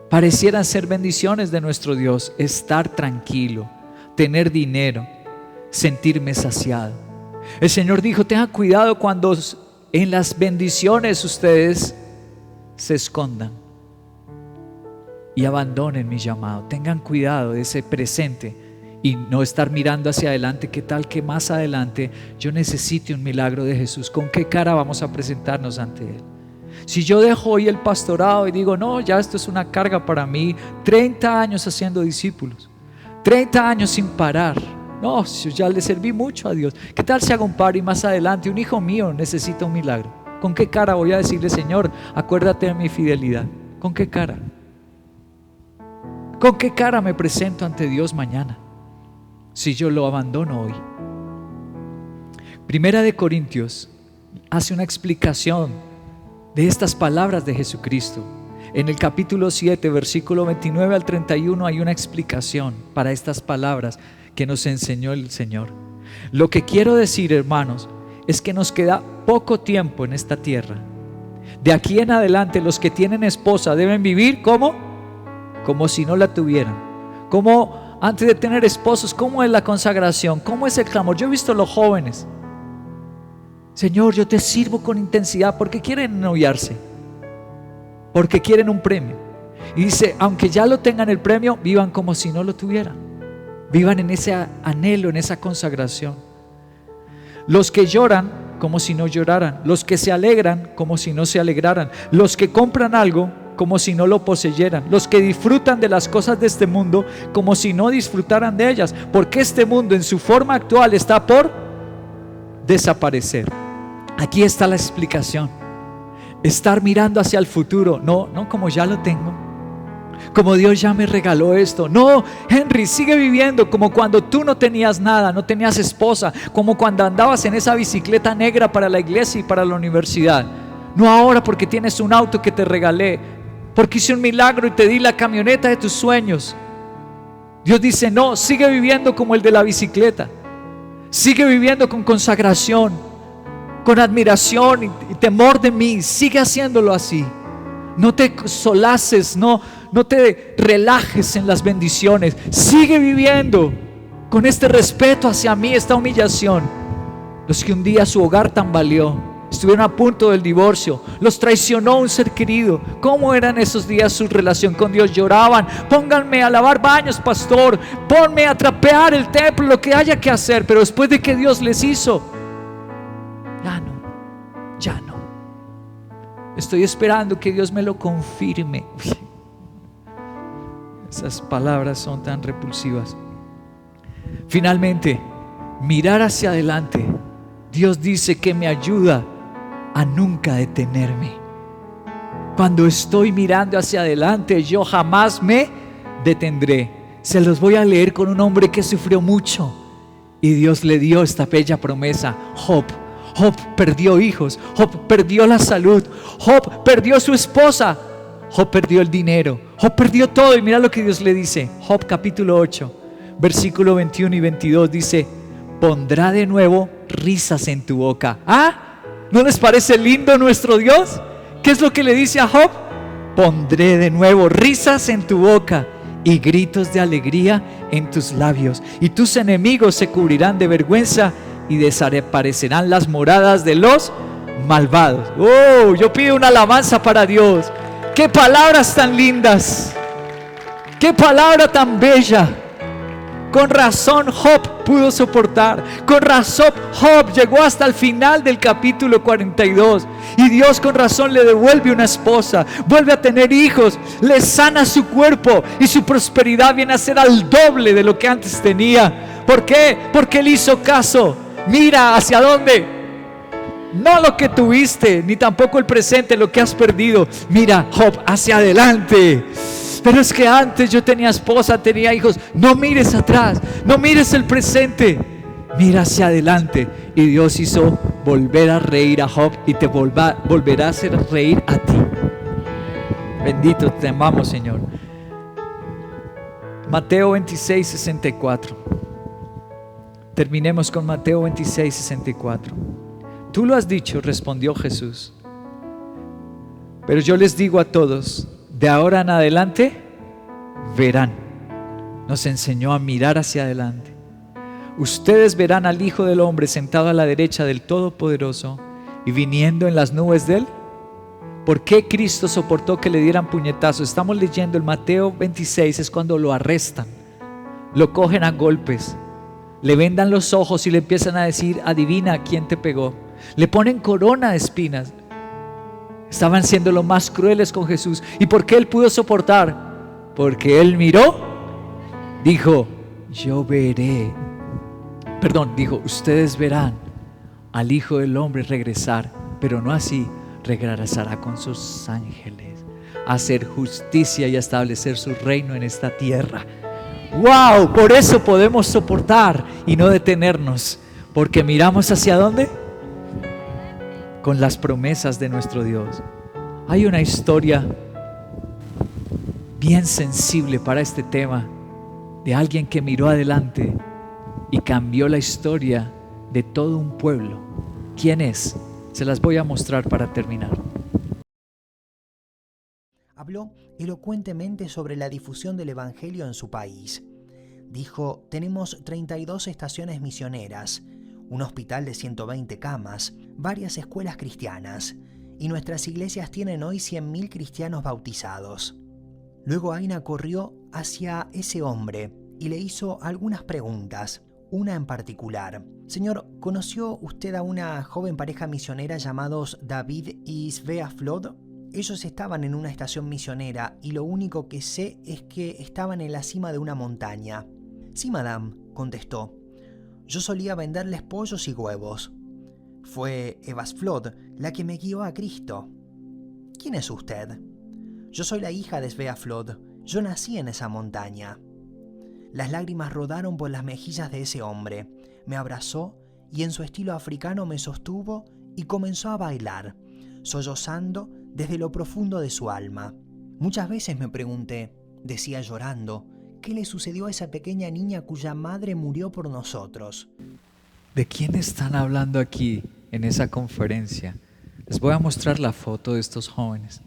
parecieran ser bendiciones de nuestro Dios: estar tranquilo, tener dinero, sentirme saciado. El Señor dijo: tengan cuidado cuando en las bendiciones ustedes se escondan y abandonen mi llamado. Tengan cuidado de ese presente y no estar mirando hacia adelante. ¿Qué tal que más adelante yo necesite un milagro de Jesús? ¿Con qué cara vamos a presentarnos ante Él? Si yo dejo hoy el pastorado y digo: no, ya esto es una carga para mí, 30 años haciendo discípulos, 30 años sin parar, no, yo ya le serví mucho a Dios. ¿Qué tal si hago un paro y más adelante un hijo mío necesita un milagro? ¿Con qué cara voy a decirle: Señor, acuérdate de mi fidelidad? ¿Con qué cara? ¿Con qué cara me presento ante Dios mañana si yo lo abandono hoy? Primera de Corintios hace una explicación de estas palabras de Jesucristo. En el capítulo 7, versículo 29 al 31 hay una explicación para estas palabras que nos enseñó el Señor. Lo que quiero decir, hermanos, es que nos queda poco tiempo en esta tierra. De aquí en adelante los que tienen esposa deben vivir como si no la tuvieran. Como antes de tener esposos, ¿cómo es la consagración? ¿Cómo es el clamor? Yo he visto a los jóvenes: Señor, yo te sirvo con intensidad. ¿Por qué quieren noviarse? Porque quieren un premio. Y dice: aunque ya lo tengan el premio, vivan como si no lo tuvieran. Vivan en ese anhelo, en esa consagración. Los que lloran como si no lloraran. Los que se alegran como si no se alegraran. Los que compran algo como si no lo poseyeran. Los que disfrutan de las cosas de este mundo como si no disfrutaran de ellas. Porque este mundo en su forma actual está por desaparecer. Aquí está la explicación. Estar mirando hacia el futuro, no como ya lo tengo, como Dios ya me regaló esto. No, Henry, sigue viviendo como cuando tú no tenías nada, no tenías esposa, como cuando andabas en esa bicicleta negra para la iglesia y para la universidad. No ahora porque tienes un auto que te regalé, porque hice un milagro y te di la camioneta de tus sueños. Dios dice: no, sigue viviendo como el de la bicicleta. Sigue viviendo con consagración, con admiración y temor de mí. Sigue haciéndolo así. No te solaces, no te relajes en las bendiciones. Sigue viviendo con este respeto hacia mí, esta humillación. Los que un día su hogar tambaleó, estuvieron a punto del divorcio, los traicionó un ser querido. ¿Cómo eran esos días su relación con Dios? Lloraban: pónganme a lavar baños, pastor, ponme a trapear el templo, lo que haya que hacer. Pero después de que Dios les hizo, ya no. Estoy esperando que Dios me lo confirme. Esas palabras son tan repulsivas. Finalmente, mirar hacia adelante. Dios dice que me ayuda a nunca detenerme. Cuando estoy mirando hacia adelante, yo jamás me detendré. Se los voy a leer con un hombre que sufrió mucho y Dios le dio esta bella promesa. Job perdió hijos, Job perdió la salud, Job perdió su esposa, Job perdió el dinero, Job perdió todo. Y mira lo que Dios le dice. Job capítulo 8 versículo 21 y 22 dice: pondrá de nuevo risas en tu boca. ¿No les parece lindo nuestro Dios? ¿Qué es lo que le dice a Job? Pondré de nuevo risas en tu boca y gritos de alegría en tus labios, y tus enemigos se cubrirán de vergüenza y desaparecerán las moradas de los malvados. Yo pido una alabanza para Dios. ¡Qué palabras tan lindas! ¡Qué palabra tan bella! Con razón Job pudo soportar. Con razón Job llegó hasta el final del capítulo 42. Y Dios con razón le devuelve una esposa, vuelve a tener hijos, le sana su cuerpo y su prosperidad viene a ser al doble de lo que antes tenía. ¿Por qué? Porque él hizo caso. Mira hacia dónde. No lo que tuviste, ni tampoco el presente, lo que has perdido. Mira, Job, hacia adelante. Pero es que antes yo tenía esposa, tenía hijos. No mires atrás, no mires el presente, mira hacia adelante. Y Dios hizo volver a reír a Job y te volverá a hacer reír a ti. Bendito te amamos, Señor. Mateo 26, 64. Terminemos con Mateo 26, 64. Tú lo has dicho, respondió Jesús. Pero yo les digo a todos: de ahora en adelante verán. Nos enseñó a mirar hacia adelante. Ustedes verán al Hijo del Hombre sentado a la derecha del Todopoderoso y viniendo en las nubes de él. ¿Por qué Cristo soportó que le dieran puñetazos? Estamos leyendo el Mateo 26, es cuando lo arrestan, lo cogen a golpes, le vendan los ojos y le empiezan a decir: adivina quién te pegó. Le ponen corona de espinas. Estaban siendo lo más crueles con Jesús. ¿Y por qué él pudo soportar? Porque él miró, dijo: yo veré. Dijo: ustedes verán al Hijo del Hombre regresar, pero no así. Regresará con sus ángeles a hacer justicia y a establecer su reino en esta tierra. ¡Wow! Por eso podemos soportar y no detenernos, porque miramos hacia dónde. Con las promesas de nuestro Dios. Hay una historia bien sensible para este tema, de alguien que miró adelante y cambió la historia de todo un pueblo. ¿Quién es? Se las voy a mostrar para terminar. Habló elocuentemente sobre la difusión del Evangelio en su país. Dijo: tenemos 32 estaciones misioneras, un hospital de 120 camas, varias escuelas cristianas, y nuestras iglesias tienen hoy 100.000 cristianos bautizados. Luego Aina corrió hacia ese hombre y le hizo algunas preguntas, una en particular. Señor, ¿conoció usted a una joven pareja misionera llamados David y Svea Flood? Ellos estaban en una estación misionera y lo único que sé es que estaban en la cima de una montaña. Sí, madame, contestó. Yo solía venderles pollos y huevos. Fue Eva Flood la que me guió a Cristo. ¿Quién es usted? Yo soy la hija de Svea Flood. Yo nací en esa montaña. Las lágrimas rodaron por las mejillas de ese hombre. Me abrazó y en su estilo africano me sostuvo y comenzó a bailar, sollozando desde lo profundo de su alma. Muchas veces me pregunté, decía llorando, ¿qué le sucedió a esa pequeña niña cuya madre murió por nosotros? ¿De quién están hablando aquí en esa conferencia? Les voy a mostrar la foto de estos jóvenes.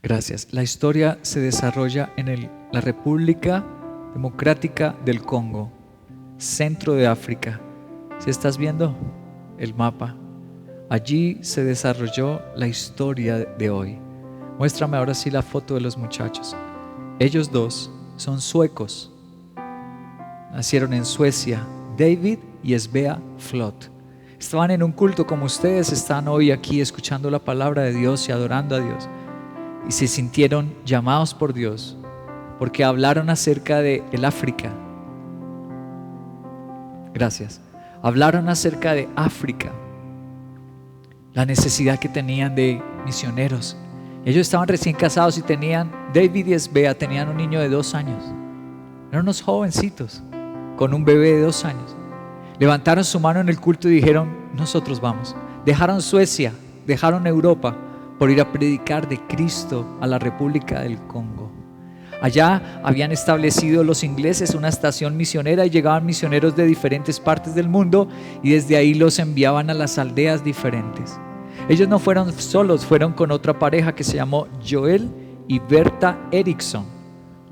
Gracias. La historia se desarrolla en la República Democrática del Congo, centro de África. Si estás viendo el mapa, allí se desarrolló la historia de hoy. Muéstrame ahora sí la foto de los muchachos. Ellos dos son suecos. Nacieron en Suecia, David y Svea Flot. Estaban en un culto como ustedes están hoy aquí, escuchando la palabra de Dios y adorando a Dios. Y se sintieron llamados por Dios porque hablaron acerca de el África. Gracias. Hablaron acerca de África, la necesidad que tenían de misioneros. Ellos estaban recién casados y David y Svea tenían un niño de 2 años. Eran unos jovencitos con un bebé de 2 años. Levantaron su mano en el culto y dijeron: nosotros vamos. Dejaron Suecia, dejaron Europa por ir a predicar de Cristo a la República del Congo. Allá habían establecido los ingleses una estación misionera y llegaban misioneros de diferentes partes del mundo y desde ahí los enviaban a las aldeas diferentes. Ellos no fueron solos, fueron con otra pareja que se llamó Joel y Berta Eriksson,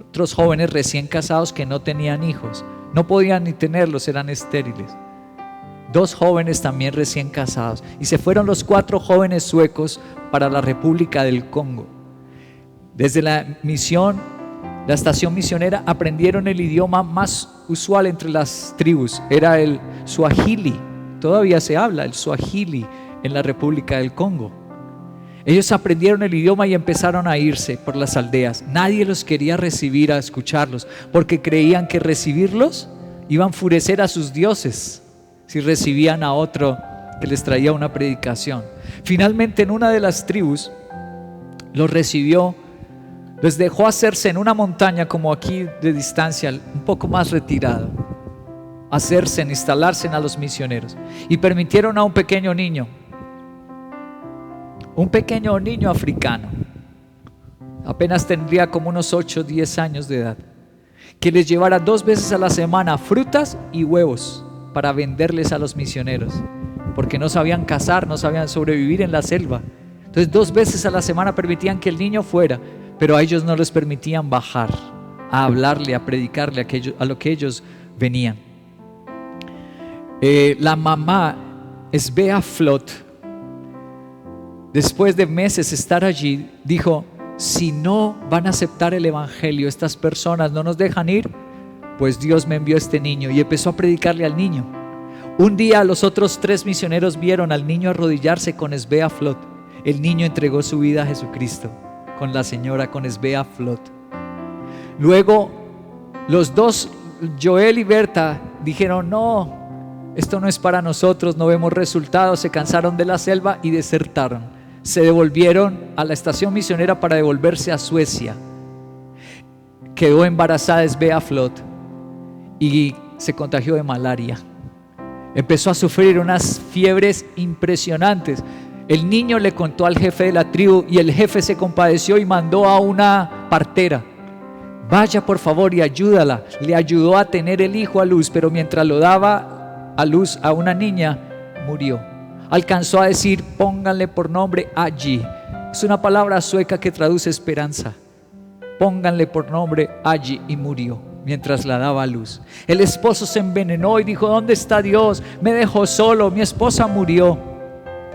otros jóvenes recién casados que no tenían hijos, no podían ni tenerlos, eran estériles. 2 jóvenes también recién casados, y se fueron los 4 jóvenes suecos para la República del Congo. Desde la estación misionera, aprendieron el idioma más usual entre las tribus, era el suajili. Todavía se habla el suajili en la República del Congo. Ellos aprendieron el idioma y empezaron a irse por las aldeas. Nadie los quería recibir a escucharlos, porque creían que recibirlos iba a enfurecer a sus dioses si recibían a otro que les traía una predicación. Finalmente, en una de las tribus los recibió, les dejó hacerse en una montaña como aquí de distancia, un poco más retirado, instalarse a los misioneros, y permitieron a un pequeño niño africano, apenas tendría como unos 8 o 10 años de edad, que les llevara 2 veces a la semana frutas y huevos para venderles a los misioneros, porque no sabían cazar, no sabían sobrevivir en la selva. Entonces 2 veces a la semana permitían que el niño fuera, pero a ellos no les permitían bajar a hablarle, a predicarle a lo que ellos venían. La mamá, Svea Flot, después de meses estar allí, dijo: si no van a aceptar el evangelio, estas personas no nos dejan ir, pues Dios me envió este niño. Y empezó a predicarle al niño. Un día los otros 3 misioneros vieron al niño arrodillarse con Svea Flot. El niño entregó su vida a Jesucristo con la señora, con Svea Flot. Luego los 2, Joel y Berta, dijeron: no, esto no es para nosotros, no vemos resultados. Se cansaron de la selva y desertaron. Se devolvieron a la estación misionera para devolverse a Suecia. Quedó embarazada Svea Flot y se contagió de malaria. Empezó a sufrir unas fiebres impresionantes. El niño le contó al jefe de la tribu y el jefe se compadeció y mandó a una partera: vaya por favor y ayúdala. Le ayudó a tener el hijo a luz, pero mientras lo daba a luz a una niña, murió. Alcanzó a decir: pónganle por nombre Agi. Es una palabra sueca que traduce esperanza. Pónganle por nombre Agi, y murió mientras la daba a luz. El esposo se envenenó y dijo: ¿dónde está Dios? Me dejó solo, mi esposa murió.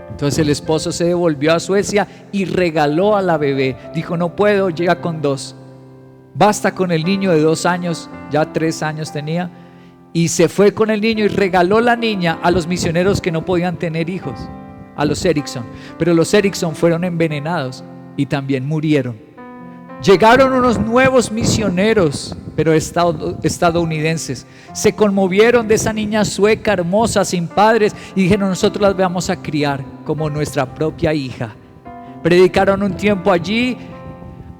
Entonces el esposo se devolvió a Suecia y regaló a la bebé. Dijo: no puedo, llega con 2. Basta con el niño de 2 años, ya 3 años tenía. Y se fue con el niño y regaló la niña a los misioneros que no podían tener hijos, a los Eriksson. Pero los Eriksson fueron envenenados y también murieron. Llegaron unos nuevos misioneros, pero estadounidenses. Se conmovieron de esa niña sueca hermosa, sin padres, y dijeron: nosotros las vamos a criar como nuestra propia hija. Predicaron un tiempo allí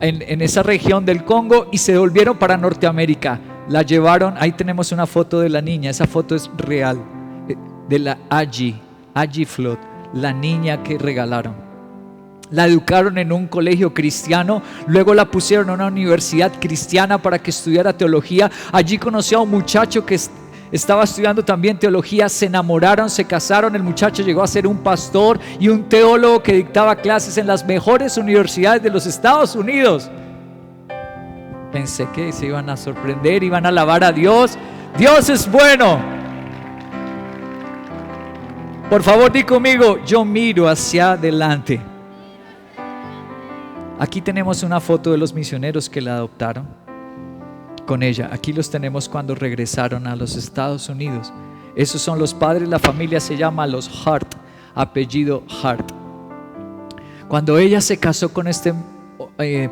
en esa región del Congo y se volvieron para Norteamérica. La llevaron, ahí tenemos una foto de la niña, esa foto es real, de la Agi Flot, la niña que regalaron. La educaron en un colegio cristiano, luego la pusieron en una universidad cristiana para que estudiara teología. Allí conoció a un muchacho que estaba estudiando también teología, se enamoraron, se casaron. El muchacho llegó a ser un pastor y un teólogo que dictaba clases en las mejores universidades de los Estados Unidos. Pensé que se iban a sorprender, iban a alabar a Dios. Dios es bueno. Por favor, di conmigo, yo miro hacia adelante. Aquí tenemos una foto de los misioneros que la adoptaron con ella. Aquí los tenemos cuando regresaron a los Estados Unidos. Esos son los padres, la familia se llama los Hart, apellido Hart. Cuando ella se casó con este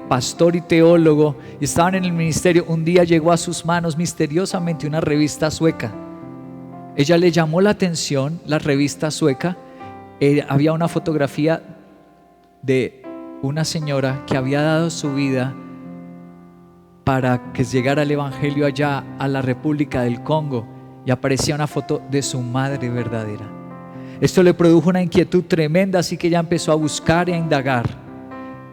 pastor y teólogo y estaban en el ministerio, un día llegó a sus manos misteriosamente una revista sueca. Ella le llamó la atención la revista sueca. Había una fotografía de una señora que había dado su vida para que llegara el evangelio allá a la República del Congo, y aparecía una foto de su madre verdadera. Esto le produjo una inquietud tremenda, así que ella empezó a buscar y a indagar.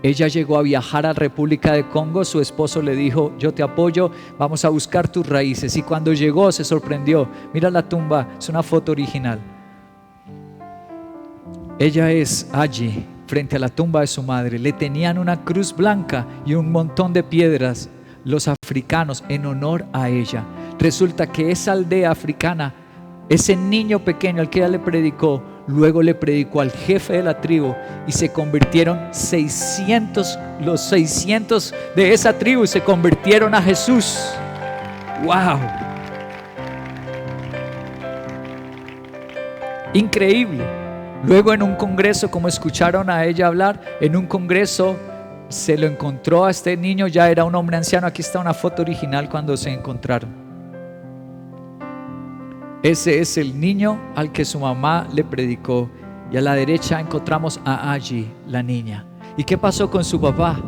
Ella llegó a viajar a la República del Congo. Su esposo le dijo: yo te apoyo, vamos a buscar tus raíces. Y cuando llegó se sorprendió. Mira la tumba, es una foto original. Ella es allí frente a la tumba de su madre. Le tenían una cruz blanca y un montón de piedras los africanos en honor a ella. Resulta que esa aldea africana, ese niño pequeño al que ella le predicó, luego le predicó al jefe de la tribu y se convirtieron 600, los 600 de esa tribu se convirtieron a Jesús. ¡Wow! Increíble. Luego en un congreso, como escucharon a ella hablar, en un congreso se lo encontró a este niño, ya era un hombre anciano. Aquí está una foto original cuando se encontraron. Ese es el niño al que su mamá le predicó. Y a la derecha encontramos a Allí, la niña. ¿Y qué pasó con su papá?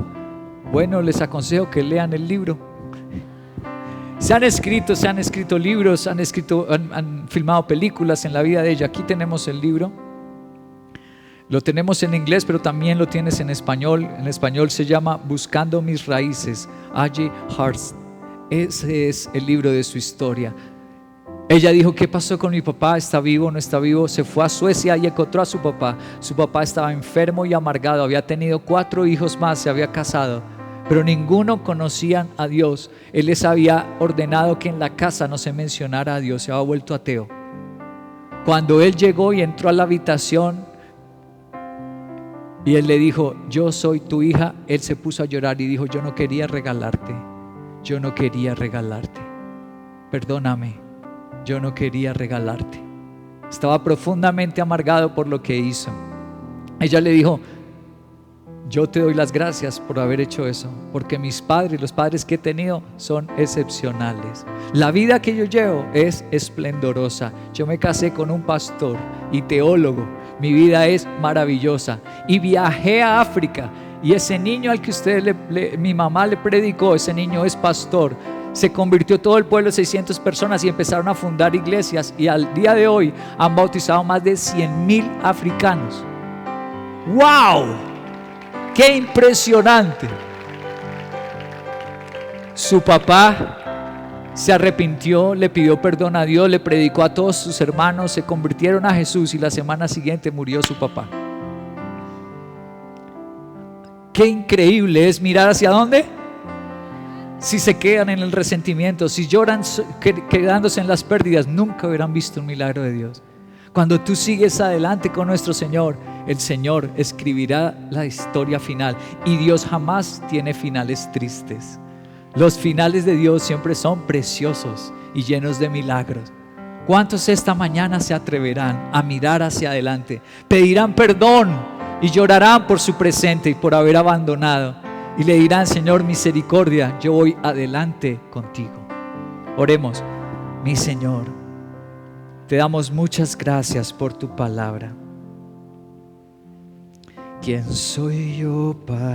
Bueno, les aconsejo que lean el libro. Se han escrito libros, han filmado películas en la vida de ella. Aquí tenemos el libro. Lo tenemos en inglés, pero también lo tienes en español. En español se llama Buscando mis raíces, Allí Hart. Ese es el libro de su historia. Ella dijo: ¿qué pasó con mi papá? ¿Está vivo? ¿No está vivo? Se fue a Suecia y encontró a su papá. Su papá estaba enfermo y amargado. Había tenido 4 hijos más, se había casado, pero ninguno conocían a Dios. Él les había ordenado que en la casa no se mencionara a Dios. Se había vuelto ateo. Cuando él llegó y entró a la habitación y él le dijo: yo soy tu hija, él se puso a llorar y dijo: yo no quería regalarte, perdóname, yo no quería regalarte. Estaba profundamente amargado por lo que hizo. Ella le dijo: yo te doy las gracias por haber hecho eso, porque mis padres, los padres que he tenido, son excepcionales. La vida que yo llevo es esplendorosa. Yo me casé con un pastor y teólogo. Mi vida es maravillosa. Y viajé a África, y ese niño al que mi mamá le predicó, ese niño es pastor. Se convirtió todo el pueblo, 600 personas, y empezaron a fundar iglesias, y al día de hoy han bautizado más de 100,000 africanos. ¡Wow! ¡Qué impresionante! Su papá se arrepintió, le pidió perdón a Dios, le predicó a todos sus hermanos, se convirtieron a Jesús, y la semana siguiente murió su papá. ¡Qué increíble es mirar hacia dónde! Si se quedan en el resentimiento, si lloran quedándose en las pérdidas, nunca hubieran visto un milagro de Dios. Cuando tú sigues adelante con nuestro Señor, el Señor escribirá la historia final, y Dios jamás tiene finales tristes. Los finales de Dios siempre son preciosos y llenos de milagros. ¿Cuántos esta mañana se atreverán a mirar hacia adelante? Pedirán perdón y llorarán por su presente y por haber abandonado, y le dirán: Señor, misericordia, yo voy adelante contigo. Oremos. Mi Señor, te damos muchas gracias por tu palabra. ¿Quién soy yo para